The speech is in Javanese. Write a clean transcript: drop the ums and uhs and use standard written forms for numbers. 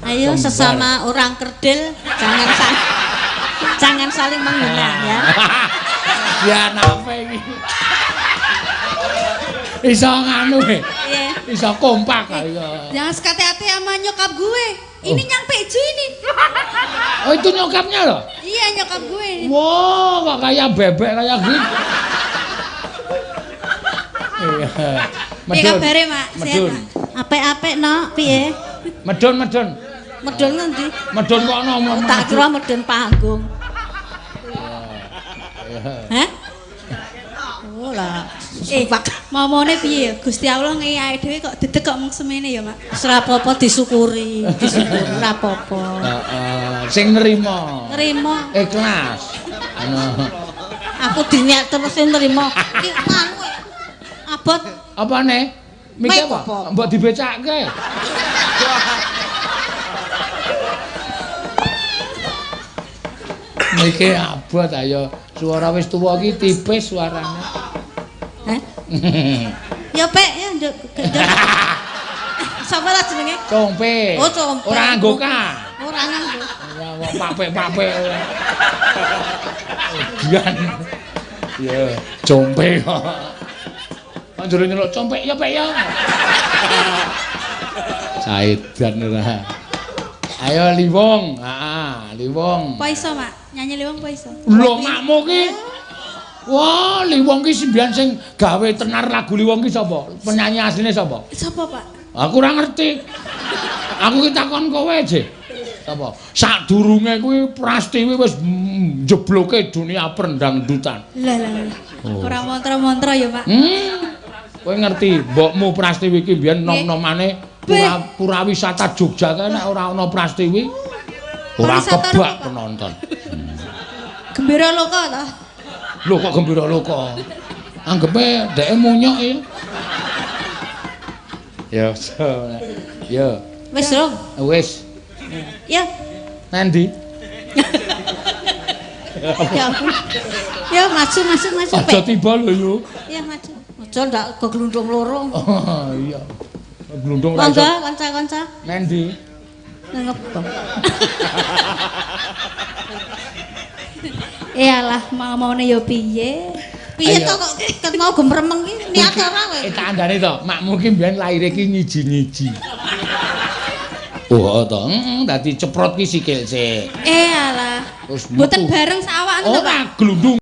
Ayo sesama orang kerdil jangan saling menghina ya. Ya napa iki? Iso nganu Iso kompak ayo. Jangan sekate-hati sama nyokap gue. Ini nyampe ini. Oh itu nyokapnya loh? Iya nyokap gue. Wow, kok kayak bebek kayak gitu. Iya. Piye kabare, Mak? Medun. Apik-apik no, piye? Medun. Medun ngendi? Medun kok ono. Tak kira medun panggung. Hah? Oh lah. Momone piye? Gusti Allah ngehi awake dhewe kok dedeg kok mung semene ya, Mak. Wis ra apa-apa disyukuri ra apa-apa. Sing nerima. Nerima. Ikhlas. Aku dinyak terus nerima. Iki anu abot. Apane? Mikir apa? Mbok dibecake. Mikir abot ayo. Suara wis tuwa iki tipis suarane. Hah? Ya pek ya nduk. Sapa lah jenenge? Compe. Oh, compe. Ora nganggo ka. Ora nganggo. Ya kok papek-papek. Dian. Ya, compe kok. Anjur nyeluk compek ya, Pak ya. Saidan ora. Ayo Liwong. Heeh, Liwong. Apa iso, Mak? Nyanyi Liwong apa iso? Lho makmu ki. Wah, Liwong ki sembian sing gawe tenar lagu Liwong ki sapa? Penyanyi asline sapa? Sapa, Pak? Aku ora ngerti. Aku ki takon kowe aja. Sapa? Sadurunge kuwi Prastiwi wis njebloke dunia pendangdutan. Lah. Ora mantra-mantra ya, Pak. Kowe ngerti, mbokmu Prastiwi ki mbiyen nom-nomane pura wisata Jogja kae nek ora ana Prastiwi ora kebak penonton. Gembira loka ta? Lho kok gembira loka? Anggepe dheke munyok ya. Ya. Wis rong. Wis. Ya. Nanti. Ya ampun. Ya maju. Aja tiba lho yo. Ya maju. Aja ndak keglundung loro. Oh iya. Glundung ra iso. Monggo kanca-kanca. Nendi? Nang ngebong. Iyalah mamone ya piye? Piye to kok ket mau gemremeng iki niat ora kowe? Tak andane to, makmu ki mbiyen laire ki nyiji-nyiji. Oh to, dadi ceprot ki sikil sik. Iyalah. Terus Mboten metu. bareng sawak to, Pak. Ora glundung.